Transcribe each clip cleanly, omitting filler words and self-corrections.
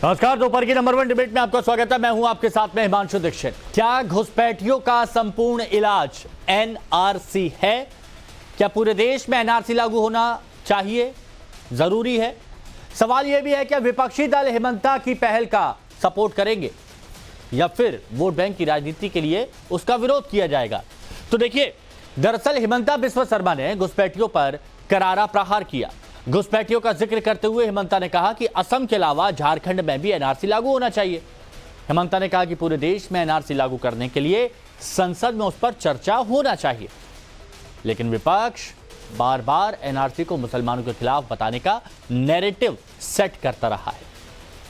नमस्कार, दोपहर की नंबर 1 डिबेट में आपका स्वागत है। मैं हूं आपके साथ में हिमांशु दीक्षित। क्या घुसपैठियों का संपूर्ण इलाज एनआरसी है? क्या पूरे देश में एनआरसी लागू होना चाहिए, जरूरी है? सवाल यह भी है कि विपक्षी दल हिमंता की पहल का सपोर्ट करेंगे या फिर वोट बैंक की राजनीति के लिए उसका विरोध किया जाएगा। तो देखिए, दरअसल हिमंता बिस्वा शर्मा ने घुसपैठियों पर करारा प्रहार किया। घुसपैठियों का जिक्र करते हुए हिमंता ने कहा कि असम के अलावा झारखंड में भी एनआरसी लागू होना चाहिए। हिमंता ने कहा कि पूरे देश में एनआरसी लागू करने के लिए संसद में उस पर चर्चा होना चाहिए, लेकिन विपक्ष बार बार एनआरसी को मुसलमानों के खिलाफ बताने का नैरेटिव सेट करता रहा है।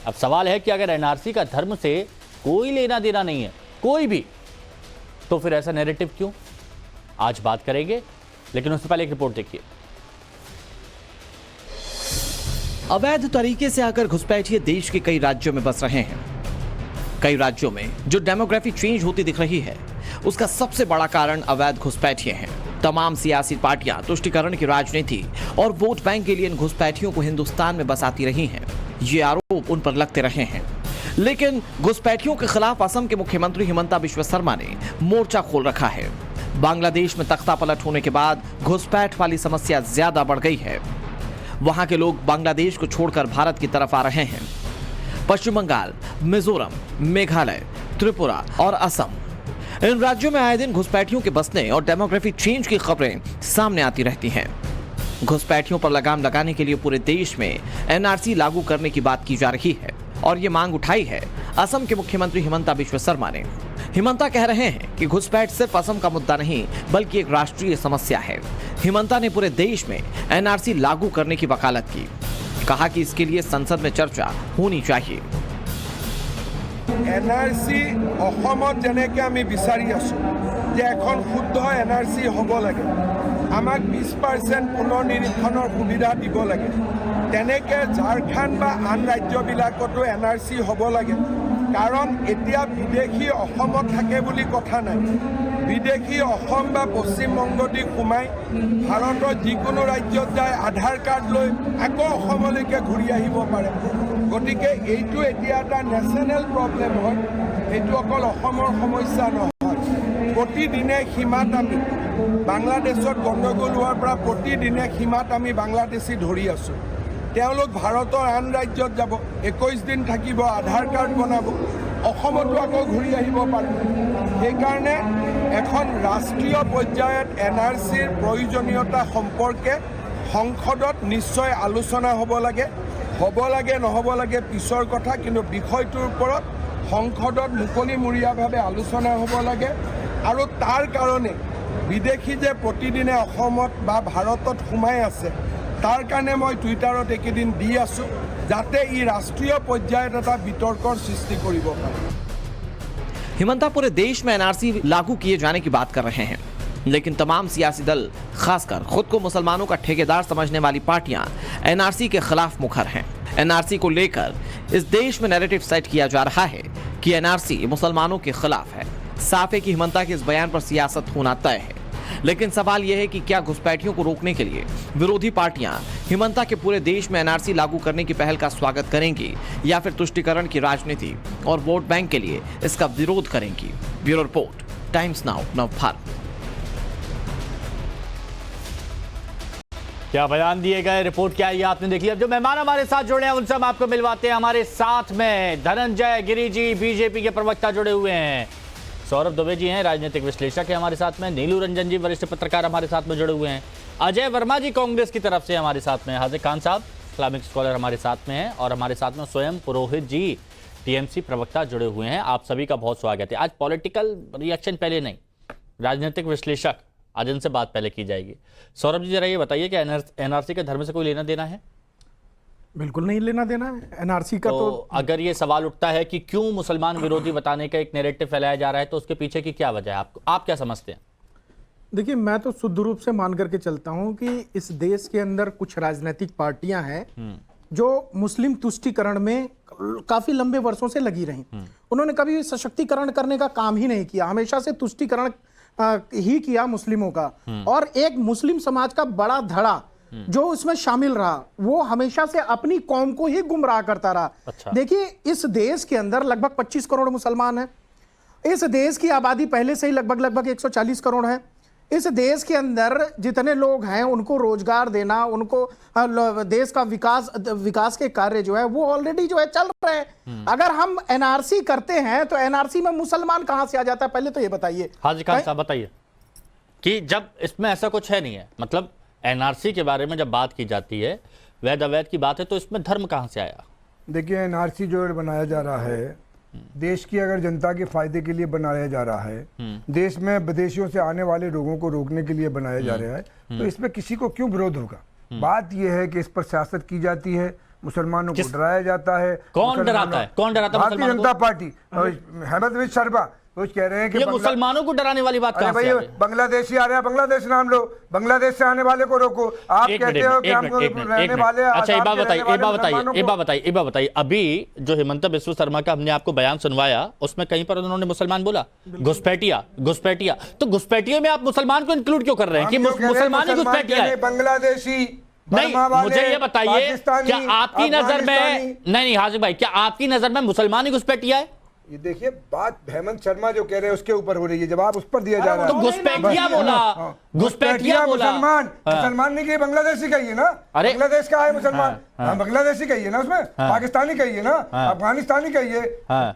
अब सवाल है कि अगर एनआरसी का धर्म से कोई लेना देना नहीं है, कोई भी, तो फिर ऐसा नैरेटिव क्यों? आज बात करेंगे, लेकिन उससे पहले एक रिपोर्ट देखिए। अवैध तरीके से आकर घुसपैठिए देश के कई राज्यों में बस रहे हैं। कई राज्यों में जो डेमोग्राफी चेंज होती दिख रही है, उसका सबसे बड़ा कारण अवैध घुसपैठिए हैं। तमाम सियासी पार्टियां तुष्टीकरण की राजनीति और वोट बैंक के लिए इन घुसपैठियों को हिंदुस्तान में बसाती रही हैं। ये आरोप उन पर लगते रहे हैं, लेकिन घुसपैठियों के खिलाफ असम के मुख्यमंत्री हिमंता बिस्वा शर्मा ने मोर्चा खोल रखा है। बांग्लादेश में तख्ता पलट होने के बाद घुसपैठ वाली समस्या ज्यादा बढ़ गई है। वहां के लोग बांग्लादेश को छोड़कर भारत की तरफ आ रहे हैं। पश्चिम बंगाल, मिजोरम, मेघालय, त्रिपुरा और असम, इन राज्यों में आए दिन घुसपैठियों के बसने और डेमोग्राफी चेंज की खबरें सामने आती रहती हैं। घुसपैठियों पर लगाम लगाने के लिए पूरे देश में एनआरसी लागू करने की बात की जा रही है और ये मांग उठाई है असम के मुख्यमंत्री हिमंता बिस्वा शर्मा ने। हिमंता कह रहे हैं कि घुसपैठ सिर्फ असम का मुद्दा नहीं, बल्कि एक राष्ट्रीय समस्या है। हिमंता ने पूरे देश में एनआरसी लागू करने की वकालत की। कहा कि इसके लिए संसद में चर्चा होनी चाहिए। एनआरसी অসমত যেনেকৈ আমি বিচাৰি আছো যে এখন শুদ্ধ এনআৰসি হ'ব লাগে, আমাক 20% পুনৰ্নিৰীক্ষণৰ সুবিধা দিব লাগে, তেনেকৈ ঝাৰখণ্ড বা আন ৰাজ্যবিলাকতো এনআৰসি হ'ব লাগে। কাৰণ এতিয়া বিদেশী অসমত থাকে বুলি কথা নাই। বিদেশী অসম বা পশ্চিমবংগ দি সোমাই ভাৰতৰ যিকোনো ৰাজ্যত যায় আধাৰ কাৰ্ড লৈ আকৌ অসমলৈকে ঘূৰি আহিব পাৰে। গতিকে এইটো এতিয়া এটা নেশ্যনেল প্ৰব্লেম হয়, এইটো অকল অসমৰ সমস্যা নহয়। প্ৰতিদিনে সীমাত আমি বাংলাদেশত গণ্ডগোল হোৱাৰ পৰা প্ৰতিদিনে সীমাত আমি বাংলাদেশী ধৰি আছোঁ। তেওঁলোক ভাৰতৰ আন ৰাজ্যত যাব, 21 দিন থাকিব, আধাৰ কাৰ্ড বনাব, অসমতো আকৌ ঘূৰি আহিব পাৰে। সেইকাৰণে এখন ৰাষ্ট্ৰীয় পৰ্যায়ত এনআৰচিৰ প্ৰয়োজনীয়তা সম্পৰ্কে সংসদত নিশ্চয় আলোচনা হ'ব লাগে নহ'ব লাগে পিছৰ কথা, কিন্তু বিষয়টোৰ ওপৰত সংসদত মুকলিমূৰীয়াভাৱে আলোচনা হ'ব লাগে। আৰু তাৰ কাৰণে বিদেশী যে প্ৰতিদিনে অসমত বা ভাৰতত সোমাই আছে, তাৰ কাৰণে মই টুইটাৰত এইকেইদিন দি আছোঁ, যাতে ই ৰাষ্ট্ৰীয় পৰ্যায়ত এটা বিতৰ্কৰ সৃষ্টি কৰিব পাৰে। हिमंता पूरे देश में एनआरसी लागू किए जाने की बात कर रहे हैं, लेकिन तमाम सियासी दल, खासकर खुद को मुसलमानों का ठेकेदार समझने वाली पार्टियां एनआरसी के खिलाफ मुखर हैं। एनआरसी को लेकर इस देश में नैरेटिव सेट किया जा रहा है कि एनआरसी मुसलमानों के खिलाफ है। साफ है कि हिमंता के इस बयान पर सियासत होना तय है, लेकिन सवाल यह है कि क्या घुसपैठियों को रोकने के लिए विरोधी पार्टियां हिमंता के पूरे देश में एनआरसी लागू करने की पहल का स्वागत करेंगी या फिर तुष्टीकरण की राजनीति और वोट बैंक के लिए इसका विरोध करेंगी। Bureau report, times now, Navbharat. क्या बयान दिए गए, रिपोर्ट क्या है, ये आपने देख लिया। अब जो मेहमान हमारे साथ जुड़े हैं उनसे हम आपको मिलवाते हैं। हमारे साथ में धनंजय गिरी जी, बीजेपी के प्रवक्ता, जुड़े हुए हैं। सौरभ दुबे जी हैं, राजनीतिक विश्लेषक है हमारे साथ में। नीलू रंजन जी, वरिष्ठ पत्रकार, हमारे साथ में जुड़े हुए हैं। अजय वर्मा जी, कांग्रेस की तरफ से हमारे साथ में। हाजिर खान साहब, इस्लामिक स्कॉलर, हमारे साथ में हैं। और हमारे साथ में स्वयं पुरोहित जी, टीएमसी प्रवक्ता, जुड़े हुए हैं। आप सभी का बहुत स्वागत है। आज पॉलिटिकल रिएक्शन पहले नहीं, राजनीतिक विश्लेषक, आज इनसे बात पहले की जाएगी। सौरभ जी, जरा ये बताइए कि एनआरसी के धर्म से कोई लेना देना है? बिल्कुल नहीं लेना देना है एनआरसी का। तो अगर ये सवाल उठता है कि क्यों मुसलमान विरोधी बताने का एक नैरेटिव फैलाया जा रहा है, तो उसके पीछे की क्या वजह है? आप क्या समझते हैं? देखिए, मैं तो शुद्ध रूप से मान करके चलता हूं कि इस देश के अंदर कुछ राजनीतिक पार्टियां हैं जो मुस्लिम तुष्टीकरण में काफी लंबे वर्षों से लगी रही। उन्होंने कभी सशक्तिकरण करने का काम ही नहीं किया, हमेशा से तुष्टीकरण ही किया मुस्लिमों का। और एक मुस्लिम समाज का बड़ा धड़ा जो उसमें शामिल रहा वो हमेशा से अपनी कौम को ही गुमराह करता रहा। अच्छा। देखिए, इस देश के अंदर लगभग 25 करोड़ मुसलमान हैं। इस देश की आबादी पहले से ही लगभग 140 करोड़ है। इस देश के अंदर जितने लोग हैं उनको रोजगार देना, उनको देश का विकास के कार्य जो है वो ऑलरेडी जो है चल रहे हैं। अगर हम एनआरसी करते हैं तो एनआरसी में मुसलमान कहां से आ जाता है, पहले तो ये बताइए। हाजी खान साहब बताइए कि जब इसमें ऐसा कुछ है नहीं है, मतलब एनआरसी के बारे में जब बात की जाती है, वैध अवैध की बात है, तो इसमें धर्म कहां से आया? देखिए, एनआरसी जो बनाया जा रहा है देश की अगर जनता के फायदे के लिए बनाया जा रहा है, देश में विदेशियों से आने वाले लोगों को रोकने के लिए बनाया जा रहा है, तो इसमें किसी को क्यों विरोध होगा? बात यह है कि इस पर सियासत की जाती है, मुसलमानों को डराया जाता है। कौन डराता है? कौन डराता है? भारतीय जनता पार्टी, हेमंत शर्मा वो कह रहे हैं कि ये मुसलमानों को डराने वाली बात कहां से आ गई? बांग्लादेशी आ रहे हैं, बांग्लादेश नाम लो, बांग्लादेश से आने वाले को रोको। आप कहते हो कि हमको रहने वाले। अच्छा, एक बात बताइए, अभी जो हेमंत बिस्व शर्मा का हमने आपको बयान सुनवाया, उसमें कहीं पर उन्होंने मुसलमान बोला, घुसपैठिया। तो घुसपैठियों में आप मुसलमान को इंक्लूड क्यों कर रहे हैं कि मुसलमान ही घुसपैठिया है? बांग्लादेशी नहीं, मुझे ये बताइए, क्या आपकी नजर में, नहीं हाजिर भाई, क्या आपकी नजर में मुसलमान ही घुसपैठिया है? ये देखिए, बात हेमंत शर्मा जो कह रहे हैं उसके ऊपर हो रही है, जवाब उस पर दिया जा रहा है। तो घुसपैठिया बोला, घुसपैठिया बोला। मुसलमान नहीं कहिए, बांग्लादेशी कहिए ना। अरे बांग्लादेश का है मुसलमान, बांग्लादेशी कहिए ना, उसमें पाकिस्तानी कहिए ना, अफगानिस्तानी कहिए,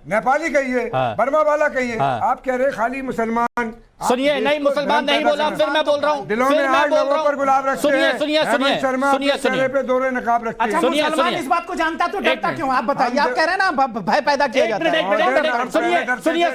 नेपाली कहिए, बर्मा वाला कहिए। आप कह रहे खाली मुसलमान। सुनिए, नहीं मुसलमान नहीं बोला, फिर मैं बोल रहा हूँ, दिलों में आग लोगों पर गुलाब रखते हैं। सुनिए चेहरे पे दोहरे नकाब रखते हैं। अच्छा, मुसलमान इस बात को जानता तो डरता क्यों? आप बताइए। आप कह रहे हैं ना भय पैदा किया जाता है। सुनिए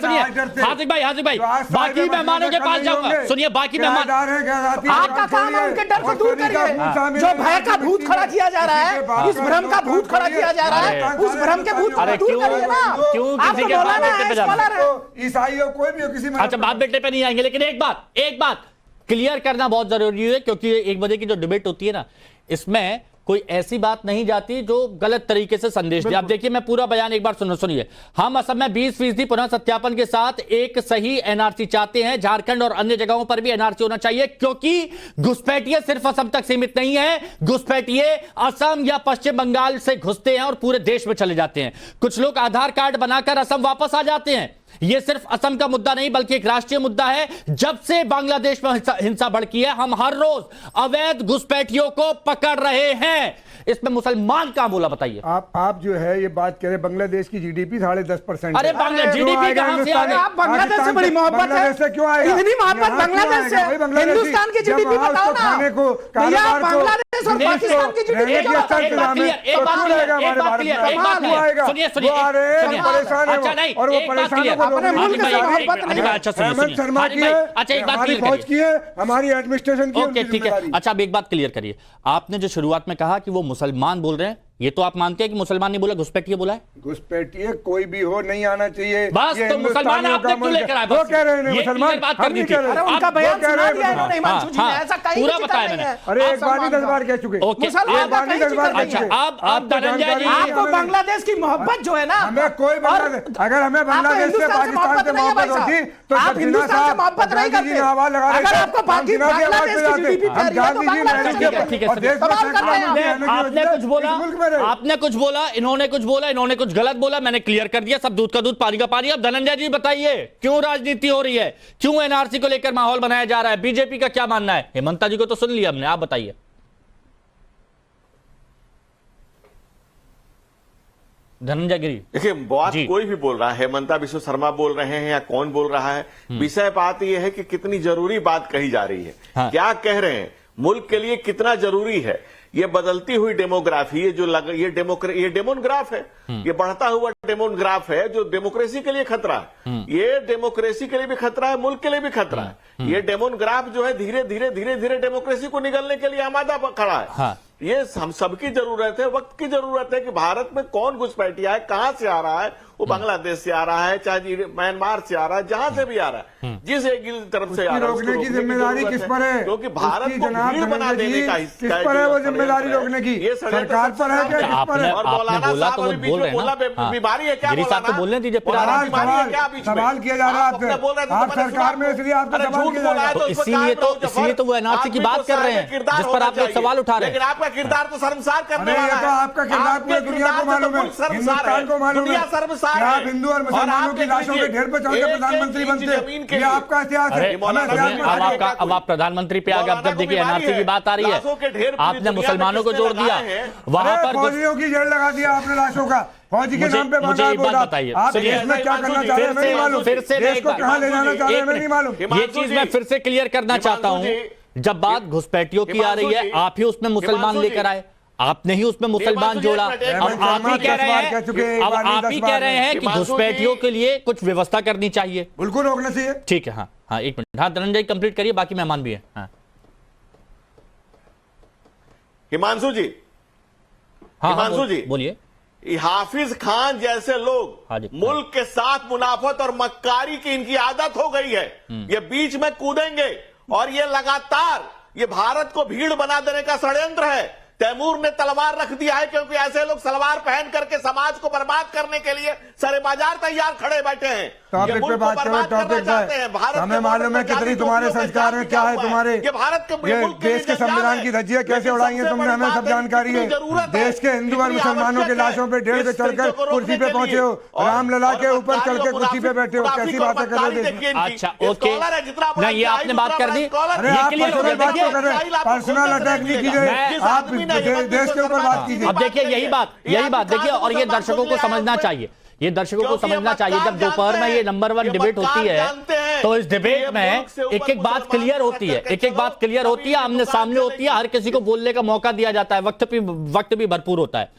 हाजिर भाई, बाकी मेहमानों के पास जाऊंगा। सुनिए, बाकी मेहमान, आपका काम है उनके डर को दूर करिए। जो भय का भूत खड़ा किया जा रहा है, इस भ्रम का भूत खड़ा किया जा रहा है, उस भ्रम के भूत को दूर करिए ना। क्यों आप किसी तो के बोला ना, ईसाई हो, कोई भी हो, किसी में। अच्छा, बाप बेटे पे नहीं आएंगे, लेकिन एक बात क्लियर करना बहुत जरूरी है, क्योंकि 1 बजे की जो डिबेट होती है ना, इसमें कोई ऐसी बात नहीं जाती जो गलत तरीके से संदेश दे। आप देखिए, मैं पूरा बयान एक बार सुनिए। हम असम में 20% पुनः सत्यापन के साथ एक सही एनआरसी चाहते हैं। झारखंड और अन्य जगहों पर भी एनआरसी होना चाहिए, क्योंकि घुसपैठिए सिर्फ असम तक सीमित नहीं है। घुसपैठिए असम या पश्चिम बंगाल से घुसते हैं और पूरे देश में चले जाते हैं। कुछ लोग आधार कार्ड बनाकर असम वापस आ जाते हैं। यह सिर्फ असम का मुद्दा नहीं, बल्कि एक राष्ट्रीय मुद्दा है। जब से बांग्लादेश में हिंसा भड़की है, हम हर रोज अवैध घुसपैठियों को पकड़ रहे हैं। इसमें मुसलमान कहां बोला, बताइए। आप जो है ये बात कह रहे, बांग्लादेश की जीडीपी 10.5%। अरे जीडीपी कहां से आ गई? आप बांग्लादेश से बड़ी मोहब्बत है, से क्यों आएगा? इतनी मोहब्बत बांग्लादेश से। हिंदुस्तान की जीडीपी बताओ ना भैया, बांग्लादेश और पाकिस्तान की जीडीपी अच्छा नहीं, और वो परेशान हमारी फौज की है, हमारी एडमिनिस्ट्रेशन की। ओके, ठीक है। अच्छा, अब एक बात क्लियर करिए। आपने जो शुरुआत में कहा कि वो मुसलमान बोल रहे हैं, ये तो आप मानते हैं कि मुसलमान नहीं बोला, घुसपैठिए बोला है? घुसपैठिए कोई भी हो, नहीं आना चाहिए। बस तो मुसलमान आपने क्यों लेकर आए? वो कह रहे हैं मुसलमान, बात करनी थी। उनका बयान सुना दिया इन्होंने हिमांशु जी ने, ऐसा कहीं पूरा बताया मैंने। अरे एक बार नहीं 10 बार कह चुके। ओके, अच्छा, अब धनंजय जी, आपको बांग्लादेश की मोहब्बत जो है ना, हमें कोई बांग्लादेश, अगर हमें बांग्लादेश से पाकिस्तान से मोहब्बत होती तो आप हिंदुस्तान से मोहब्बत नहीं करते। अगर आपको बांग्लादेश की जीडीपी प्यारी है तो बांग्लादेश की आपने कुछ बोला, आपने कुछ बोला, इन्होंने कुछ बोला, इन्होंने कुछ गलत बोला, मैंने क्लियर कर दिया। सब दूध का दूध पानी का पानी। अब धनंजय जी बताइए, क्यों राजनीति हो रही है? क्यों एनआरसी को लेकर माहौल बनाया जा रहा है? बीजेपी का क्या मानना है? हेमंता जी को तो सुन लिया हमने, आप बताइए। धनंजय गिरी, देखिए, बात कोई भी बोल रहा है, हेमंता बिस्व शर्मा बोल रहे हैं या कौन बोल रहा है, विषय बात यह है कि कितनी जरूरी बात कही जा रही है। हाँ। क्या कह रहे हैं, मुल्क के लिए कितना जरूरी है ये बदलती हुई डेमोग्राफी, ये डेमोग्राफ है, ये बढ़ता हुआ डेमोग्राफ है जो डेमोक्रेसी के लिए खतरा है। ये डेमोक्रेसी के लिए भी खतरा है, मुल्क के लिए भी खतरा है। ये डेमोग्राफ जो है धीरे धीरे डेमोक्रेसी को निगलने के लिए आमादा खड़ा है। हाँ। ये हम सबकी जरूरत है, वक्त की जरूरत है कि भारत में कौन घुसपैठिया है, कहां से आ रहा है, वो बांग्लादेश से आ रहा है, चाहे म्यांमार से आ रहा है, जहां से भी आ रहा है, जिस एक तरफ से आ रहा है, रोकने की जिम्मेदारी किस पर है? क्योंकि भारत को भीड़ बना देने का किस पर है वो जिम्मेदारी रोकने की? ये सरकार पर है क्या? किस पर है? और मौलाना बोला तो साहब वो अभी बीच बोल में रहे हैं बोला ना। बीमारी है क्या? गिरी साहब तो बोलने दीजिए, फिर मौलाना बीमारी है क्या बीच में? सवाल किया जा रहा है आप अपने बोल रहे थे तो आप मैंने सरकार सुना में, इसलिए आपको अरे सवाल झूठ किया जा बोला रहा है है। तो इसीलिए तो वो एनआरसी की बात कर रहे हैं, जिस पर आप लोग सवाल उठा रहे हैं। लेकिन आपका किरदार तो शर्मसार करने अरे ये वाला तो है। आपका किरदार पूरी दुनिया को मालूम है, हिंदुस्तान को मालूम है दुनिया शर्मसार कि है। आप हिंदू और मुसलमानों की लाशों के ढेर पर चढ़ के प्रधानमंत्री बनते हैं। ये आपका इतिहास अरे है। हमें इतिहास में अब आप प्रधानमंत्री पे आ गए। अब जब देखिए एनआरसी की बात आ रही है, आपने मुसलमानों को जोड़ दिया, वहां अरे पर फौजियों की जेल लगा दिया आपने लाशों का, फौजी के नाम पे मुझे एक बात बताइए, आप देश में क्या करना चाह रहे हैं हमें नहीं मालूम, फिर से देश को कहां ले जाना चाह रहे हैं हमें नहीं मालूम। ये चीज मैं फिर से क्लियर करना चाहता हूं, जब बात घुसपैठियों की आ रही है, आप ही उसमें मुसलमान लेकर आए, आपने ही उसमें मुसलमान जोड़ा, अब आप ही कह रहे हैं, अब आप ही कह रहे हैं कि घुसपैठियों के लिए कुछ व्यवस्था करनी चाहिए। बिल्कुल रोकना चाहिए। ठीक है, हाँ एक मिनट, हाँ धनंजय कंप्लीट करिए, बाकी मेहमान भी हैं। हाँ हिमांशु जी, हाँ हिमांशु जी बोलिए। हाफिज खान जैसे हाँ लोग जी, मुल्क के साथ मुनाफत और मक्कारी की इनकी आदत हो गई है, ये बीच में कूदेंगे और ये लगातार ये भारत को भीड़ बना देने का षड्यंत्र है। तैमूर ने तलवार रख दिया है क्योंकि ऐसे लोग सलवार पहन करके समाज को बर्बाद करने के लिए सारे बाजार तैयार खड़े बैठे हैं। टॉपिक पे बात करो, टॉपिक पे हमें मालूम है कितनी तुम्हारे संस्कार में क्या है, तुम्हारे ये भारत के ये देश के संविधान की धज्जियां कैसे उड़ाई हैं तुमने, हमें सब जानकारी है। देश के हिंदू और मुसलमानों के लाशों पे ढेर पे चढ़कर कुर्सी पे पहुंचे हो, रामलला के ऊपर चढ़ के कुर्सी पे बैठे हो, कैसी बातें कर रहे हो? अच्छा ओके, नहीं ये आपने बात कर दी, अरे आप पर्सनल बात तो कर रहे हैं, पर्सनल अटैक नहीं कीजिए, आप देश के ऊपर बात कीजिए। अब देखिए यही बात देखिए, और ये दर्शकों को समझना चाहिए, ये दर्शकों को समझना चाहिए, जब दोपहर में ये नंबर 1 डिबेट होती है तो इस डिबेट में एक एक बात क्लियर होती है, एक एक बात क्लियर होती है, आमने सामने होती है, हर किसी को बोलने का मौका दिया जाता है, वक्त भी भरपूर होता है।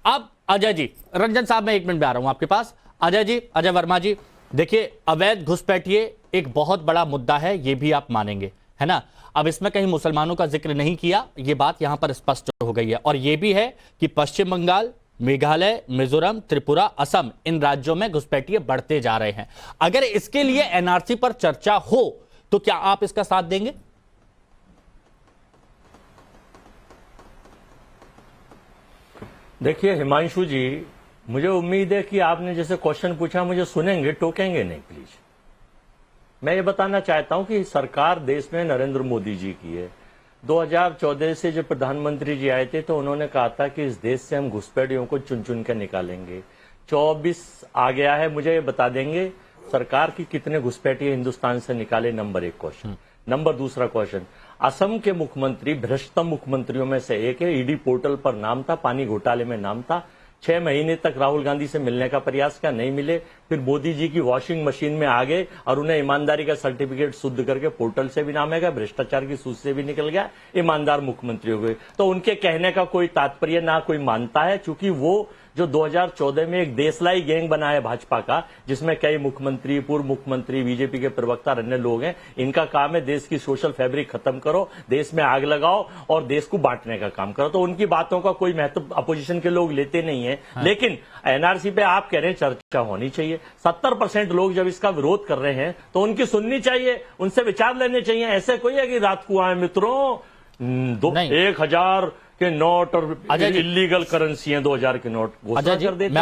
अब अजय जी, रंजन साहब मैं 1 मिनट में आ रहा हूं आपके पास। अजय जी, अजय वर्मा जी, देखिए अवैध घुसपैठिए एक बहुत बड़ा मुद्दा है, ये भी आप मानेंगे, है ना। अब इसमें कहीं मुसलमानों का जिक्र नहीं किया, ये बात यहां पर स्पष्ट हो गई है, और ये भी है कि पश्चिम बंगाल, मेघालय, मिजोरम, त्रिपुरा, असम, इन राज्यों में घुसपैठिए बढ़ते जा रहे हैं। अगर इसके लिए एनआरसी पर चर्चा हो तो क्या आप इसका साथ देंगे? देखिए हिमांशु जी, मुझे उम्मीद है कि आपने जैसे क्वेश्चन पूछा मुझे सुनेंगे, टोकेंगे नहीं प्लीज। मैं ये बताना चाहता हूं कि सरकार देश में नरेंद्र मोदी जी की है। 2014 से जब प्रधानमंत्री जी आए थे तो उन्होंने कहा था कि इस देश से हम घुसपैठियों को चुन चुन कर निकालेंगे। 24 आ गया है, मुझे ये बता देंगे सरकार की कितने घुसपैठिए हिंदुस्तान से निकाले, number 1 question. Number 2 question, Assam के मुख्यमंत्री भ्रष्टतम मुख्यमंत्रियों में से एक है, ईडी पोर्टल पर नाम था, पानी घोटाले में नाम था। 6 महीने तक राहुल गांधी से मिलने का प्रयास किया, नहीं मिले, फिर मोदी जी की वॉशिंग मशीन में आ गए और उन्हें ईमानदारी का सर्टिफिकेट शुद्ध करके पोर्टल से भी नाम है गया, भ्रष्टाचार की सूची से भी निकल गया, ईमानदार मुख्यमंत्री हो गए। तो उनके कहने का कोई तात्पर्य ना कोई मानता है, क्योंकि वो जो 2014 में एक देशलाई गैंग बना है भाजपा का, जिसमें कई मुख्यमंत्री, पूर्व मुख्यमंत्री, बीजेपी के प्रवक्ता और अन्य लोग हैं, इनका काम है देश की सोशल फैब्रिक खत्म करो, देश में आग लगाओ और देश को बांटने का काम करो। तो उनकी बातों का कोई महत्व अपोजिशन के लोग लेते नहीं है। हाँ। लेकिन एनआरसी पे आप कह रहे हैं चर्चा होनी चाहिए। 70% लोग जब इसका विरोध कर रहे हैं तो उनकी सुननी चाहिए, उनसे विचार लेने चाहिए। ऐसे कोई है कि रात को आए मित्रों 1000 के नोट और इलीगल करेंसी हैं, 2000 के नोट अजय जी, मैं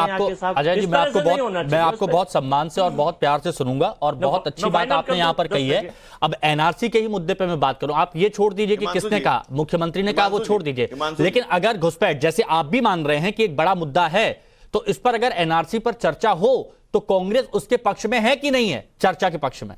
आपको बहुत सम्मान से और बहुत प्यार से सुनूंगा, और बहुत अच्छी बात आपने यहां पर कही है। अब एनआरसी के ही मुद्दे पे मैं बात करूं, आप ये छोड़ दीजिए कि किसने कहा, मुख्यमंत्री ने कहा, वो छोड़ दीजिए, लेकिन अगर घुसपैठ जैसे आप भी मान रहे हैं कि एक बड़ा मुद्दा है, तो इस पर अगर एनआरसी पर चर्चा हो तो कांग्रेस उसके पक्ष में है कि नहीं है, चर्चा के पक्ष में?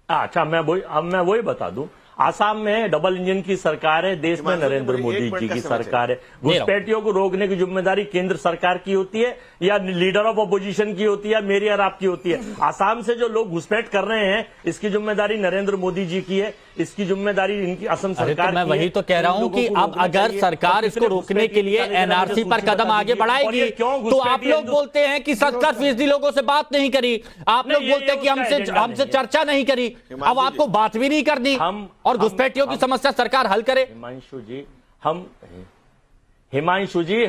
अच्छा, मैं वही बता दूं, आसाम में डबल इंजन की सरकार है, देश में नरेंद्र मोदी जी की सरकार है। घुसपैठियों को रोकने की जिम्मेदारी केंद्र सरकार की होती है या लीडर ऑफ अपोजिशन की होती है, मेरी और आपकी होती है? आसाम से जो लोग घुसपैठ कर रहे हैं इसकी जिम्मेदारी नरेंद्र मोदी जी की है, इसकी जिम्मेदारी इनकी असम सरकार तो मैं वही तो कह रहा हूं कि अब अगर सरकार इसको रोकने के लिए एनआरसी पर कदम आगे बढ़ाएगी तो आप लोग बोलते हैं कि 70% लोगों से बात नहीं करी, आप लोग बोलते हैं कि हमसे चर्चा नहीं करी, अब आपको बात भी नहीं करनी। और घुसपैठियों की समस्या सरकार हल करे। हिमांशु जी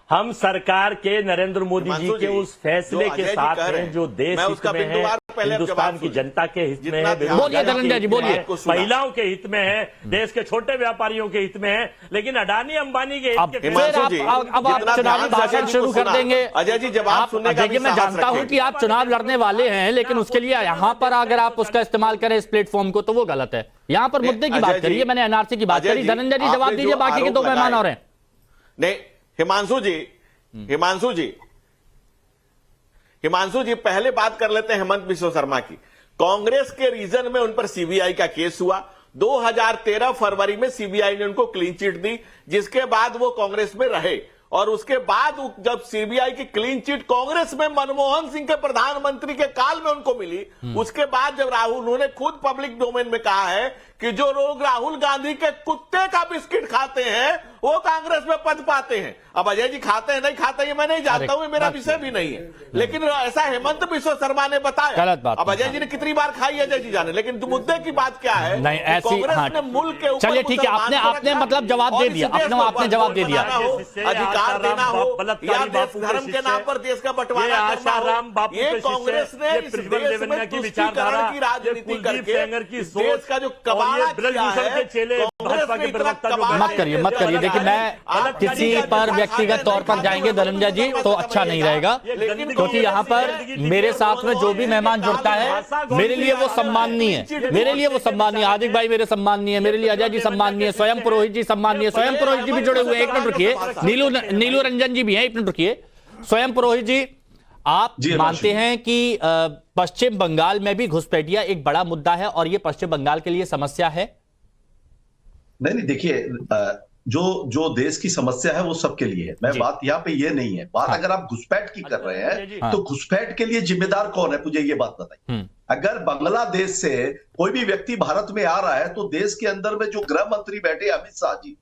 हम सरकार के नरेंद्र मोदी जी के उस फैसले के साथ हैं जो देश हित में है, हिंदुस्तान की जनता के हित में है, बोलिए धनंजय जी, बोलिए। महिलाओं के हित में है, देश के छोटे व्यापारियों के हित में है, लेकिन अडानी अंबानी के अब आप चुनावी भाषण शुरू कर देंगे। अजय जी जवाब सुनने का देखिए, मैं जानता हूं कि आप चुनाव लड़ने वाले हैं, लेकिन उसके लिए यहां पर अगर आप उसका इस्तेमाल करें इस प्लेटफॉर्म को तो वो गलत है। यहां पर मुद्दे की बात करिए, मैंने एनआरसी की बात करी। धनंजय जी जवाब दीजिए, बाकी के दो मेहमान और हैं। नहीं, हिमांशु जी पहले बात कर लेते हैं हेमंत बिश्व शर्मा की। कांग्रेस के रीजन में उन पर सीबीआई का केस हुआ। 2013 फरवरी में सीबीआई ने उनको क्लीन चिट दी, जिसके बाद वो कांग्रेस में रहे। और उसके बाद जब सीबीआई की क्लीन चिट कांग्रेस में मनमोहन सिंह के प्रधानमंत्री के काल में उनको मिली, उसके बाद जब उन्होंने खुद पब्लिक डोमेन में कहा है कि जो लोग राहुल गांधी के कुत्ते का बिस्किट खाते हैं वो कांग्रेस में पद पाते हैं। अब अजय जी खाते हैं नहीं खाते, ये मैं नहीं जानता हूं, मेरा विषय भी नहीं है, लेकिन ऐसा हेमंत बिश्व शर्मा ने बताया। गलत बात। अब अजय जी ने कितनी बार खाई अजय जी जाने, लेकिन मुद्दे की बात क्या है? नहीं ऐसी, कांग्रेस ने मुल्क के ऊपर, चलिए ठीक है, आपने मतलब जवाब दे दिया, आपने जवाब दे दिया। अधिकार देना हो या देश धर्म के नाम पर देश का बंटवारा करना हो, ये कांग्रेस ने इस देश में तुष्टीकरण की राजनीति करके देश का जो कबाड़ा किया है, मत करिए। देखिए, मैं किसी पर व्यक्तिगत तौर पर जाएंगे धनंजय जी तो अच्छा नहीं रहेगा, क्योंकि यहाँ पर मेरे साथ में जो भी मेहमान जुड़ता है मेरे लिए वो सम्माननीय है, मेरे लिए वो सम्माननीय। हार्दिक भाई मेरे सम्माननीय है, मेरे लिए अजय जी सम्माननीय है, स्वयं पुरोहित जी सम्माननीय, स्वयं पुरोहित जी भी जुड़े हुए हैं। एक मिनट रुकिए, नीलू रंजन जी भी हैं, एक मिनट रुकिए। स्वयं पुरोहित जी, आप मानते हैं कि पश्चिम बंगाल में भी घुसपैठिया एक बड़ा मुद्दा है और ये पश्चिम बंगाल के लिए समस्या है? नहीं, देखिए, जो देश की समस्या है वो सबके लिए है। मैं बात यहाँ पे ये नहीं है, बात अगर आप घुसपैठ की कर रहे हैं तो घुसपैठ के लिए जिम्मेदार कौन है, मुझे ये बात बताइए। अगर बांग्लादेश से कोई भी व्यक्ति भारत में आ रहा है तो देश के अंदर में जो गृह मंत्री बैठे अमित शाह जी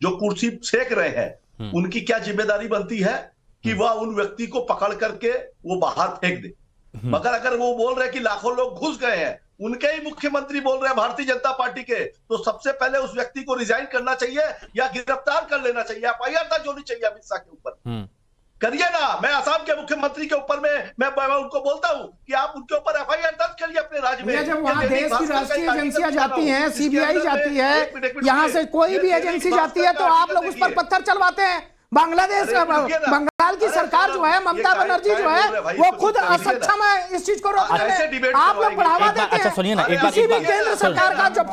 जो कुर्सी सेक रहे हैं, उनकी क्या जिम्मेदारी बनती है कि वह उन व्यक्ति को पकड़ करके वो बाहर फेंक दे। मगर अगर वो बोल रहे कि लाखों लोग घुस गए हैं, उनके ही मुख्यमंत्री बोल रहे हैं भारतीय जनता पार्टी के, तो सबसे पहले उस व्यक्ति को रिजाइन करना चाहिए या गिरफ्तार कर लेना चाहिए, एफआईआर दर्ज होनी चाहिए अमित शाह के ऊपर। करिए ना। मैं असम के मुख्यमंत्री के ऊपर मैं उनको बोलता हूं कि आप उनके ऊपर एफआईआर दर्ज करिए अपने राज्य में। जब वहाँ देश की राष्ट्रीय एजेंसियां जाती हैं, सीबीआई जाती है, यहाँ से कोई भी एजेंसी जाती है तो आप लोग उस पर पत्थर चलवाते हैं। बांग्लादेश बंगाल की सरकार जो है, ममता बनर्जी जो है, वो खुद असक्षम है इस चीज को रोकने में, आप लोग बढ़ावा देते हैं। अच्छा सुनिए ना, एक बात केंद्र सरकार का जब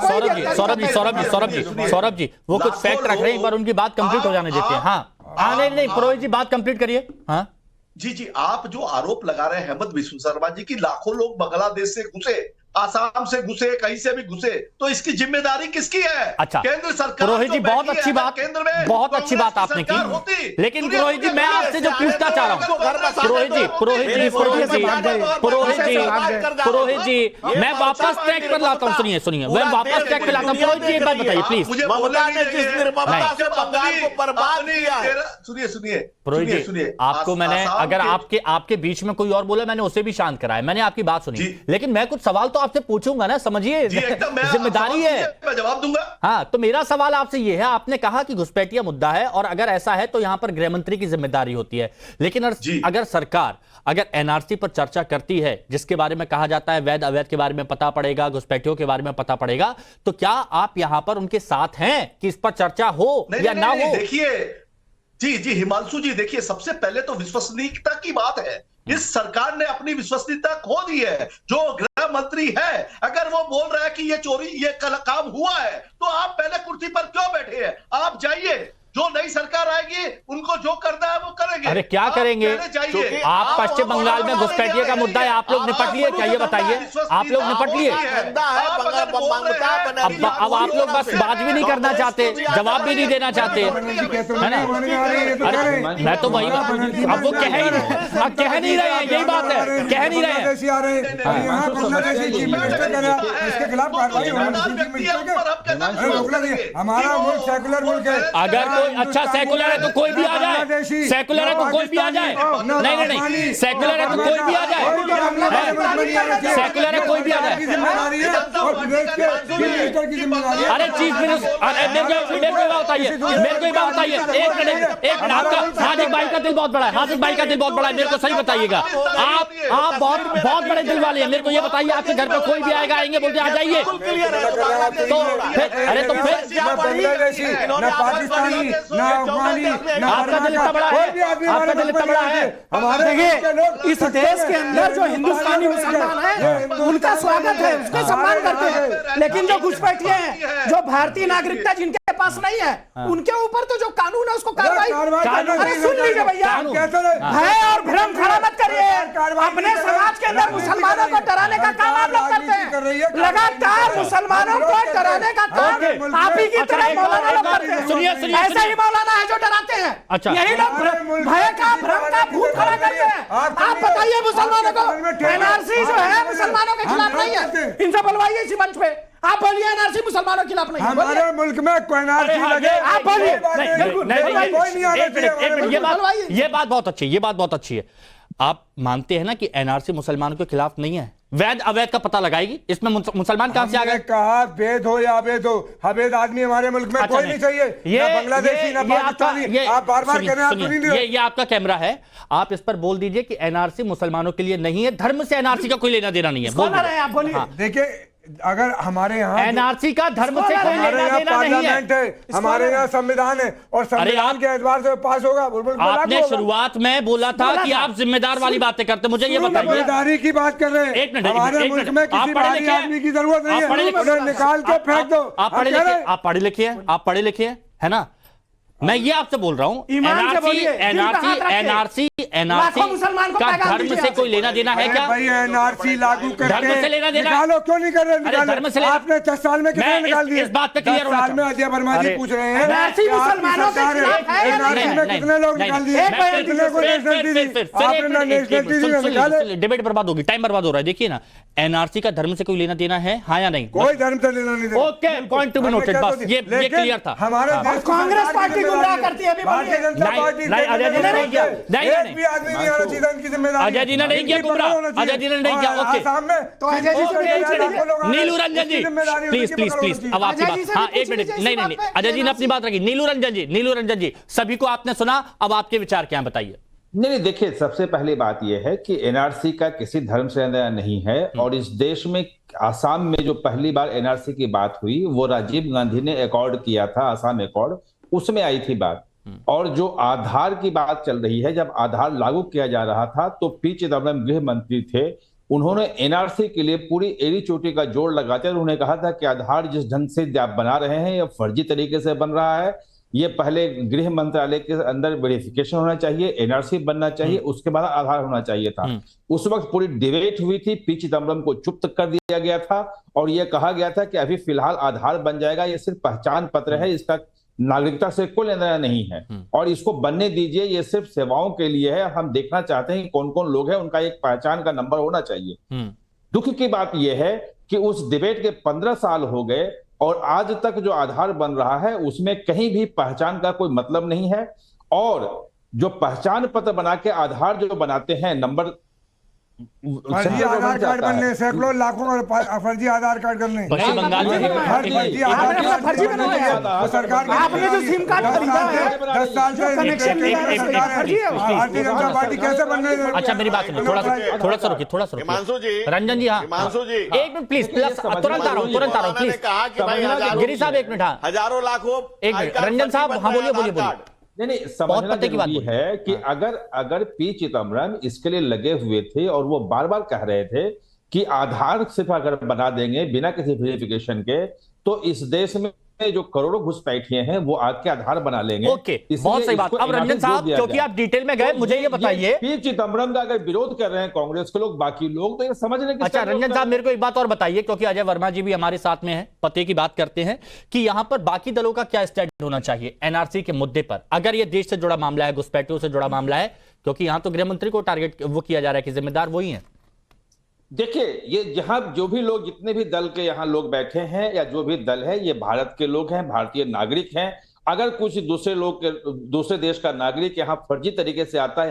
सौरभ जी वो कुछ फैक्ट रख रहे हैं, एक बार उनकी बात कंप्लीट हो जाने देते हैं। हाँ नहीं पुरोहित जी बात कंप्लीट करिए। हाँ जी, आप जो आरोप लगा रहे हैं हेमंत बिश्व शर्मा जी की लाखों लोग बांग्लादेश से घुसे, आसाम से घुसे, कहीं से भी घुसे, तो इसकी जिम्मेदारी किसकी है? अच्छा केंद्र सरकार। पुरोहित जी बहुत अच्छी बात, बहुत अच्छी बात आपने की, लेकिन पुरोहित जी मैं आपसे जो पूछना चाह रहा हूँ, पुरोहित जी मैं वापस ट्रैक पर लाता हूँ। सुनिए मैं वापस ट्रैक पर लाता हूँ। पुरोहित जी एक बात बताइए प्लीज। सुनिए पुरोहित जी, आपको मैंने अगर आपके बीच में कोई और बोला मैंने उसे भी शांत कराया, मैंने आपकी बात सुनी, लेकिन मैं कुछ सवाल तो आपसे पूछूंगा ना, समझिए जिम्मेदारी है, मैं जवाब दूंगा। हाँ तो मेरा सवाल आपसे यह है, आपने कहा कि घुसपैठिया मुद्दा है और अगर ऐसा है तो यहां पर गृह मंत्री की जिम्मेदारी होती है, लेकिन अगर सरकार अगर एनआरसी पर चर्चा करती है जिसके बारे में कहा जाता है वैध अवैध के बारे में पता पड़ेगा, घुसपैठियों के बारे में पता पड़ेगा, तो क्या आप यहां पर उनके साथ हैं कि इस पर चर्चा हो या ना हो? देखिए जी हिमांशु जी, देखिए सबसे पहले तो विश्वसनीयता की बात है। इस सरकार ने अपनी विश्वसनीयता खो दी है। जो गृह मंत्री है अगर वो बोल रहा है कि ये चोरी ये काम हुआ है तो आप पहले कुर्सी पर क्यों बैठे हैं? आप जाइए, जो नई सरकार आएगी उनको जो करना है वो करेंगे। अरे क्या करेंगे? आप पश्चिम बंगाल में घुसपैठिए का मुद्दा है, आप लोग निपट लिए क्या? ये बताइए, आप लोग निपट लिए? अब आप लोग बस बात भी नहीं करना चाहते, जवाब भी नहीं देना चाहते, है ना? अरे मैं तो वही अब वो कह नहीं रहे हैं, यही बात है, कह नहीं रहे हैं। हमारा मुल्क सेकुलर मुल्क है। अगर अच्छा सेकुलर है तो कोई भी आ जाए, सेकुलर है तो कोई भी आ जाए, नहीं सेकुलर है तो कोई भी आ जाए, सेकुलर है, कोई भी आ जाए। अरे चीफ मिनिस्टर, मेरे को बताइए, एक मिनट आपका हार्दिक भाई का दिल बहुत बड़ा है, हार्दिक भाई का दिल बहुत बड़ा है, मेरे को सही बताइएगा। आप बहुत बड़े दिल वाले हैं, मेरे को ये बताइए, आपके घर पे कोई भी आएगा, आएंगे बोलते आ जाइए, तो अरे तो फिर आपका दिल इतना बड़ा है, आपका दिल इतना बड़ा है। देखिए, इस देश के अंदर जो हिंदुस्तानी मुसलमान है उनका स्वागत है, उसका सम्मान करते हैं, लेकिन जो घुसपैठिए हैं, जो भारतीय नागरिकता जिनके पास नहीं है, उनके ऊपर तो जो कानून है उसको कार्रवाई। अरे सुन लीजिए भैया, भय और भ्रम खड़ा मत करिए। अपने समाज के अंदर मुसलमानों को डराने का काम आप लोग करते हैं, लगातार मुसलमानों को डराने का काम आप ही की तरह मौलाना लोग करते हैं। सुनिए ऐसे ही मौलाना है जो डराते हैं। अच्छा, यही लोग भय का भ्रम का भूत खड़ा करते हैं। आप बताइए मुसलमानों को, एनआरसी जो है मुसलमानों के खिलाफ नहीं है, इनसे बोलवाइए इसी मंच पे, आप बोलिए एनआरसी मुसलमानों के खिलाफ नहीं है। हमारे मुल्क में कोई एनआरसी लगे, आप बोलिए। ये बात बहुत अच्छी है, ये बात बहुत अच्छी है। आप मानते हैं ना कि एनआरसी मुसलमानों के खिलाफ नहीं है, वैध अवैध का पता लगाएगी, इसमें मुसलमान कहां से आ गए? कहा वैध हो या अवैध हो, अवैध आदमी हमारे मुल्क में कोई नहीं चाहिए, ना बांग्लादेशी ना पाकिस्तानी। आप बार-बार कह रहे हैं, आप सुनिए, ये आपका कैमरा है, आप इस पर बोल दीजिए कि एनआरसी मुसलमानों के लिए नहीं है, धर्म से एनआरसी का कोई लेना देना नहीं है। आप बोलिए। देखिए, अगर हमारे यहाँ एनआरसी का धर्म से कोई लेना देना नहीं पार्लियामेंट है, हमारे यहाँ संविधान है, और संविधान के एतबार से पास होगा। आपने शुरुआत में बोला था कि आप जिम्मेदार वाली बातें करते, मुझे ये बताइए। जिम्मेदारी की बात कर रहे हैं, एक मिनट, हमारे मुल्क में किसी बाहरी आदमी की जरूरत नहीं है, उन्हें निकाल के फेंक दो। आप पढ़े लिखे हैं, है ना? मैं ये आपसे बोल रहा हूँ, एनआरसी का धर्म से कोई लेना देना है क्या? भाई एनआरसी लागू करके धर्म से लेना देना निकालो, क्यों नहीं कर रहे? धर्म से लेना, आपने 10 साल में कितने निकाल दिए? इस बात पे क्लियर होना साल में अजय वर्मा जी पूछ रहे हैं, एनआरसी मुसलमानों के खिलाफ है, एनआरसी में कितने लोग निकाल दिए? कितने को नेशनलिटी दी? आपने ना नेशनलिटी निकाले। डिबेट बर्बाद होगी, टाइम बर्बाद हो रहा है। देखिए ना, एनआरसी का धर्म से कोई लेना देना है, हाँ या नहीं? कोई धर्म से लेना नहीं देना। Okay, point to be noted, बस ये क्लियर था। हमारे कांग्रेस पार्टी गुमराह करती है, भारतीय जनता पार्टी अजय जी ने नहीं किया, अजय जी ने नहीं किया गुमराह, अजय जी ने नहीं किया। ओके, नीलू रंजन जी प्लीज, अब आपकी बात। हाँ, एक मिनट, नहीं, अजय जी ने अपनी बात रखी। नीलू रंजन जी, सभी को आपने सुना, अब आपके विचार क्या बताइए? नहीं, देखिए, सबसे पहली बात यह है कि एनआरसी का किसी धर्म से नहीं है, और इस देश में आसाम में जो पहली बार एनआरसी की बात हुई, वो राजीव गांधी ने अकॉर्ड किया था, आसाम अकॉर्ड, उसमें आई थी बात। और जो आधार की बात चल रही है, जब आधार लागू किया जा रहा था तो पी चिदम्बरम गृह मंत्री थे, उन्होंने एनआरसी के लिए पूरी एड़ी चोटी का जोड़ लगाते हुए उन्होंने कहा था कि आधार जिस ढंग से आप बना रहे हैं, यह फर्जी तरीके से बन रहा है, ये पहले गृह मंत्रालय के अंदर वेरिफिकेशन होना चाहिए, एनआरसी बनना चाहिए, उसके बाद आधार होना चाहिए था। उस वक्त पूरी डिबेट हुई थी, पी चिदम्बरम को चुप कर दिया गया था, और यह कहा गया था कि अभी फिलहाल आधार बन जाएगा, यह सिर्फ पहचान पत्र है, इसका नागरिकता से कोई लेना देना नहीं है, और इसको बनने दीजिए, ये सिर्फ सेवाओं के लिए है। हम देखना चाहते हैं कि कौन कौन लोग हैं, उनका एक पहचान का नंबर होना चाहिए। दुख की बात यह है कि उस डिबेट के 15 साल हो गए, और आज तक जो आधार बन रहा है उसमें कहीं भी पहचान का कोई मतलब नहीं है। और जो पहचान पत्र बना के आधार जो बनाते हैं, नंबर फर्जी आधार कार्ड बनने, सैकड़ों लाखों फर्जी आधार कार्ड करने, पश्चिम बंगाल में फर्जी सरकार आपने जो सिम कार्ड खरीदा है 10 साल से भारतीय जनता पार्टी कैसे बनने? अच्छा, मेरी बात सुनिए, थोड़ा सा रुकिए हिमांशु जी, रंजन जी, हाँ, हिमांशु जी, एक मिनट प्लीज, तुरंत आ रहा हूँ प्लीज। कहा कि भाई गिरी साहब एक मिनट, हाँ, हजारों लाखों, एक मिनट, रंजन साहब, हाँ, बोलिए। नहीं, समझना जरूरी है कि अगर पी चिदम्बरम इसके लिए लगे हुए थे और वो बार बार कह रहे थे कि आधार सिर्फ अगर बना देंगे बिना किसी वेरिफिकेशन के, तो इस देश में जो करोड़ों घुसपैठिए हैं वो आग के आधार बना लेंगे। ओके, बहुत सही बात। अब रंजन साहब, क्योंकि आप डिटेल में गए, मुझे ये बताइए, पी चिदम्बरम का अगर विरोध कर रहे हैं कांग्रेस के लोग, बाकी लोग, तो ये समझने की। अच्छा, रंजन साहब, मेरे को एक बात और बताइए, क्योंकि अजय वर्मा जी भी हमारे साथ में है, पते की बात करते हैं, कि यहां पर बाकी दलों का क्या स्टैंड होना चाहिए एनआरसी के मुद्दे पर, अगर ये देश से जुड़ा मामला है, घुसपैठियों से जुड़ा मामला है, क्योंकि यहां तो गृह मंत्री को टारगेट वो किया जा रहा है कि जिम्मेदार वही है। देखिए, ये जहां जो भी लोग, जितने भी दल के यहाँ लोग बैठे हैं, या जो भी दल है, ये भारत के लोग हैं, भारतीय नागरिक हैं। अगर कुछ दूसरे देश का नागरिक यहाँ फर्जी तरीके से आता है,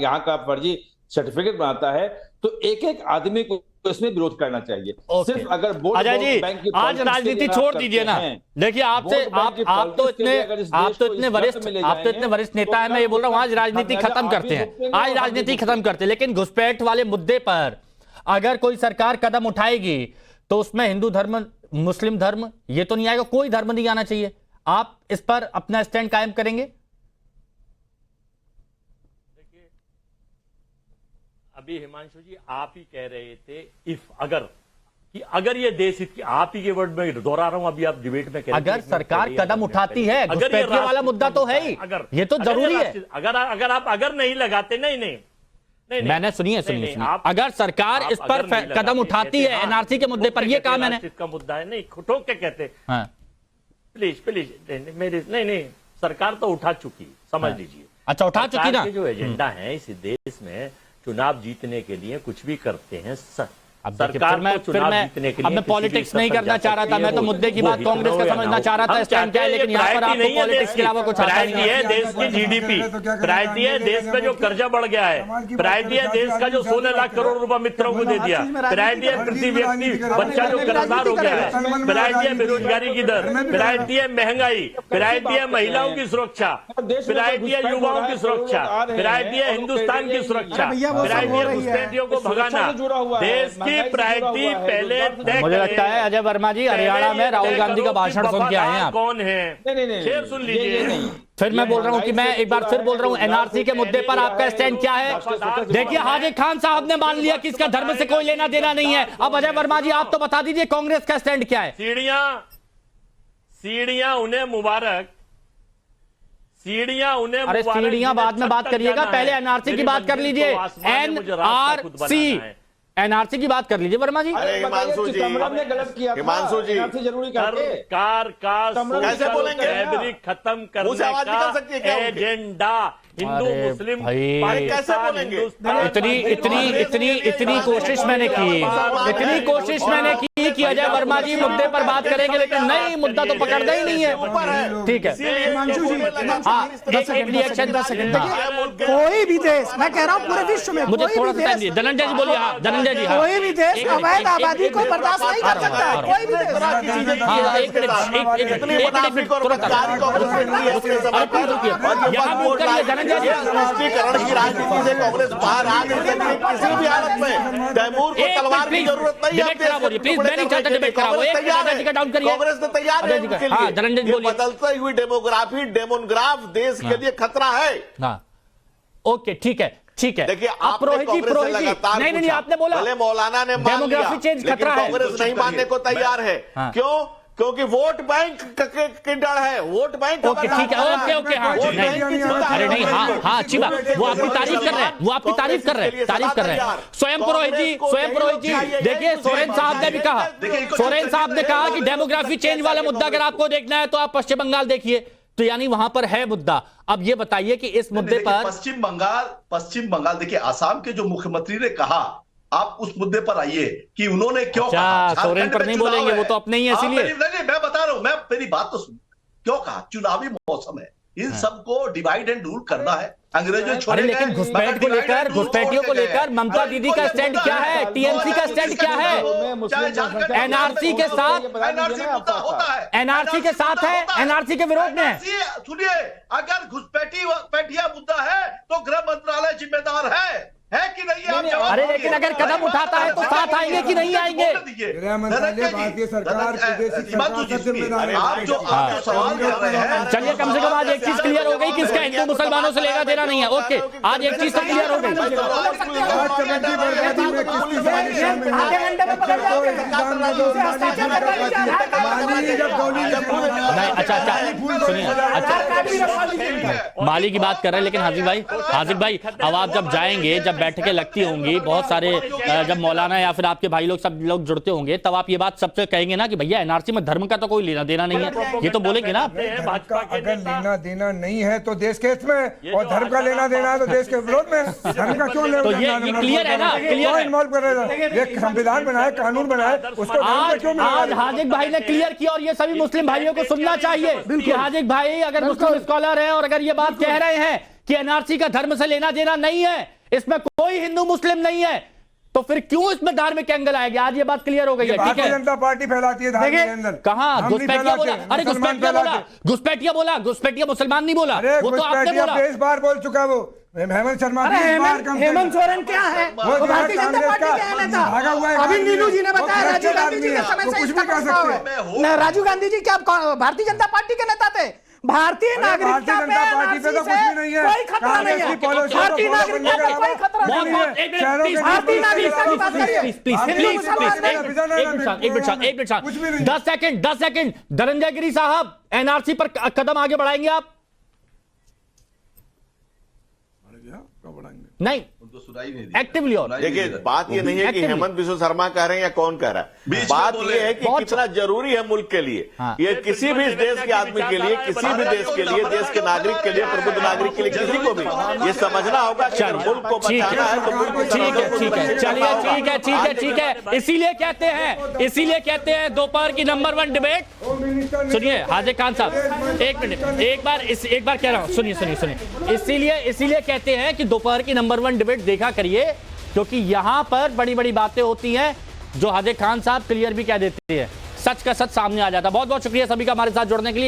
यहाँ का फर्जी सर्टिफिकेट बनाता है, तो एक एक आदमी को इसमें विरोध करना चाहिए। ओके। सिर्फ अगर वोट अजय जी, बैंक की आज पॉलिटिक्स के राजनीति लिए छोड़ आप दीजिए ना। करते हैं, देखिए आपसे वोट बैंक की आप तो पॉलिटिक्स के लिए अगर इस देश को इस वरिष्ठ दर्द में ले आप तो इतने जाएंगे, वरिष्ठ नेता तो है, मैं ये बोल रहा हूँ आज क्या राजनीति खामियाजा खत्म आप करते भी हैं, भुगतेंगे आज और हम भी राजनीति खत्म भुगतेंगे। करते हैं, लेकिन घुसपैठ वाले मुद्दे पर अगर कोई सरकार कदम उठाएगी तो उसमें हिंदू धर्म, मुस्लिम धर्म ये तो नहीं आएगा, कोई धर्म नहीं आना चाहिए। आप इस पर अपना स्टैंड कायम करेंगे? अभी हिमांशु जी आप ही कह रहे थे अगर ये देश हित की, आप ही के वर्ड में दोहरा रहा हूं, अभी आप डिबेट में कह रहे थे, अगर सरकार कदम उठाती है, अगर ये घुसपैठियों वाला मुद्दा तो है ही, ये तो जरूरी है। अगर आप नहीं लगाते, नहीं मैंने सुनिए अगर सरकार इस पर कदम उठाती है एनआरसी के मुद्दे पर, ये कहा मैंने, का मुद्दा है, नहीं ठोक के कहते, हाँ। प्लीज मेरे नहीं सरकार तो उठा चुकी, समझ लीजिए। अच्छा, उठा चुकी ना। जो एजेंडा है इस देश में चुनाव जीतने के लिए कुछ भी करते हैं सरकार को चुनाव जीतने के लिए। अब मैं पॉलिटिक्स नहीं करना चाह रहा था, मैं तो मुद्दे की बात कांग्रेस का समझना चाह रहा था स्टैंड क्या है, लेकिन यहाँ पर आपको पॉलिटिक्स के अलावा कुछ आता नहीं है। देश की जीडीपी, प्रायोरिटी है देश में जो कर्जा बढ़ गया है, प्रायोरिटी है देश का जो 16 लाख करोड़ रुपए मित्रों को दे दिया, प्रायोरिटी है प्रति व्यक्ति बच्चा जो कर्जदार हो गया है, प्रायोरिटी है बेरोजगारी की दर, प्रायोरिटी है महंगाई, प्रायोरिटी है महिलाओं की सुरक्षा, प्रायोरिटी है युवाओं की सुरक्षा, प्रायोरिटी है हिंदुस्तान की सुरक्षा, प्रायोरिटी है घुसपैठियों को भगाना। देश की प्रायोरिटी पहले तय। मुझे लगता है अजय वर्मा जी हरियाणा में राहुल गांधी का भाषण सुन के आए हैं आप। कौन है? शेर सुन लीजिए। फिर मैं बोल रहा हूं कि मैं एक बार फिर बोल रहा हूं, एनआरसी के मुद्दे पर आपका स्टैंड क्या है? देखिए हाजी खान साहब ने मान लिया कि इसका धर्म से कोई लेना देना नहीं है। अब अजय वर्मा जी आप तो बता दीजिए कांग्रेस का स्टैंड क्या है? सीढ़ियां उन्हें मुबारक, अरे सीढ़ियां बाद में बात करिएगा, पहले एनआरसी की बात कर लीजिए। एनआरसी, एनआरसी की बात कर लीजिए वर्मा जी। हिमांशु जी, ने गलत किया था, हिमांशु जी, एनआरसी जरूरी करके सरकार का कैसे बोलेंगे? फैब्रिक खत्म करने का एजेंडा हिंदू मुस्लिम कैसे बोलेंगे? इतनी कोशिश मैंने की कि अजय वर्मा जी मुद्दे पर बात करेंगे, लेकिन नहीं, मुद्दा तो पकड़ना ही नहीं है। ठीक है हिमांशु जी, एक रिएक्शन 10 सेकंड। कोई भी देश, मैं कह रहा हूँ पूरे विश्व में मुझे थोड़ा सा टाइम दिए। धनंजय जी बोलिए। हाँ धनंजय जी। हाँ, कोई भी देश अवैध आबादी को बर्दाश्त नहीं कर सकता, कोई भी देश। तुष्टीकरण की राजनीति से कांग्रेस बाहर आ गई है। किसी भी हालत में तैमूर को तलवार की जरूरत नहीं है। प्लीज मैं नहीं चाहता डिबेट कराओ। कांग्रेस ने तैयार है उनके लिए। ये बदलती हुई डेमोग्राफ देश के लिए खतरा है। ओके ठीक है, ठीक है। देखिए आप पुरोहित जी नहीं आपने बोला भले मौलाना ने मान लिया, डेमोग्राफी चेंज खतरा है, कांग्रेस नहीं मानने को तैयार है। क्यों? क्योंकि वोट बैंक की डर है। Vote bank. ओके ठीक है, ओके हाँ, अरे नहीं, हाँ अच्छी बात, वो आपकी तारीफ कर रहे हैं, तारीफ कर रहे हैं। स्वयं पुरोहित जी देखिए, सोरेन साहब ने भी कहा, सोरेन साहब ने कहा कि डेमोग्राफी चेंज वाला मुद्दा अगर आपको देखना है तो आप पश्चिम बंगाल देखिए, तो यानी वहां पर है मुद्दा। अब ये बताइए कि इस मुद्दे पर पश्चिम बंगाल देखिए, आसाम के जो मुख्यमंत्री ने कहा, आप उस मुद्दे पर आइए कि उन्होंने क्यों कहा। सोरेन पर नहीं बोलेंगे, वो तो अपने ही है, इसीलिए नहीं मैं बता रहा हूं, मैं मेरी बात तो सुन। क्यों कहा? चुनावी मौसम है, इन सबको डिवाइड एंड रूल करना है। अंग्रेजों छोड़े, लेकिन घुसपैठ को लेकर, घुसपैठियों को लेकर ममता दीदी का स्टैंड क्या है? टीएमसी का स्टैंड क्या है? एनआरसी के साथ, एनआरसी के साथ है, एनआरसी के विरोध में है। सुनिए, अगर घुसपैठिया मुद्दा है तो गृह मंत्रालय जिम्मेदार है कि नहीं? अरे लेकिन अगर कदम उठाता है तो साथ आएंगे कि नहीं आएंगे? गृह मंत्रालय, भारतीय सरकार, आप जो सवाल कर रहे हैं, चलिए कम से कम आज एक चीज क्लियर हो गई कि इसका हिंदू मुसलमानों से लेना देना नहीं है। ओके, आज एक चीज तो क्लियर हो गई। अच्छा सुनिए, अच्छा माली की बात कर रहे हैं, लेकिन हाजिक भाई अब आप जब जाएंगे, जब बैठकें लगती होंगी, बहुत सारे जब मौलाना या फिर आपके भाई लोग सब लोग जुड़ते होंगे, तब आप ये बात सबसे कहेंगे ना कि भैया एनआरसी में धर्म का तो कोई लेना देना नहीं है, ये तो बोलेंगे ना। अगर लेना देना नहीं है तो देश के हित में, और धर्म का लेना देना है तो देश के विरोध में। धर्म का क्यों लेना? तो ये क्लियर है ना, क्लियर इन्वॉल्व कर रहे हैं। ये संविधान बनाए, कानून बनाए, उसको आज हाजिक भाई ने क्लियर किया, और ये सभी मुस्लिम भाइयों को सुनना चाहिए कि हाजिक भाई अगर मुस्लिम स्कॉलर है और अगर ये बात कह रहे हैं कि एनआरसी का धर्म से लेना देना नहीं है, इसमें कोई हिंदू मुस्लिम नहीं है, तो फिर क्यों इसमें धार्मिक एंगल आएगा? आज ये बात क्लियर हो गई है, ठीक भारतीय है? जनता पार्टी फैलाती है धार्मिक देखिए, एंगल। कहां हम नहीं घुसपैठिया फैलाते, बोला? अरे मुसलमान घुसपैठिया बोला, फैलाते। घुसपैठिया बोला, घुसपैठिया मुसलमान नहीं बोला, अरे वो तो आपने घुसपैठिया बोला। 23 बार बोल चुका है वो हेमंत शर्मा। अरे 20 बार कम से हेमंत कम। सोरेन क्या है? वो भारतीय जनता कांग्रेस पार्टी का के हैं नेता। भागा हुआ है अभी आदमी नीलू जी ने है। वो बताया राजीव corrupted गांधी जी आदमी के है, समय वो से कुछ इसका भी कर प्रस्ताव सकते हैं। है। राजीव गांधी जी क्या भारतीय जनता पार्टी के नेता थे? भारतीय नागरिकता भारतीय जनता पार्टी पे तो कुछ भी नहीं है। कोई खतरा नहीं कांग्रेस है। की पॉलिसी को भारतीय फॉलो नागरिकता करने पे के कोई अलावा खतरा कुछ नहीं नहीं है। है। एक मिनट, शहरों के प्लीज, भारतीय बीच में नागरिकता की बात करिए। एक 10 सेकंड धनंजय गिरी साहब, एनआरसी पर कदम आगे बढ़ाएंगे आप? नहीं, उनको सुनाई नहीं दी। एक्टिवली और देखिए, बात ये नहीं है कि Actively. हेमंत बिश्व शर्मा कह रहे हैं या कौन कह रहा है। बीच में बात बोले। ये है कि बहुत कितना जरूरी है मुल्क के लिए, हाँ। ये किसी भी देश के आदमी के लिए, किसी भी देश के लिए, देश के नागरिक के लिए, प्रबुद्ध नागरिक के लिए, किसी को भी ये समझना होगा कि अगर मुल्क को ठीक बचाना है तो मुल्क को ठीक है, सर्वोच्च ठीक है, रूप से चलिए, करना ठीक है, होगा। ठीक है, ठीक है। इसीलिए कहते हैं दोपहर की नंबर 1 डिबेट। सुनिए हाजिर खान साहब, एक मिनट, एक बार कह रहा हूं, सुनिए। इसीलिए कहते हैं कि दोपहर की नंबर 1 डिबेट देखा करिए, क्योंकि यहां पर बड़ी बड़ी बातें होती हैं जो हाजिर खान साहब क्लियर भी कह देते हैं, सच का सच सामने आ जाता है। बहुत बहुत शुक्रिया सभी का हमारे साथ जुड़ने के लिए।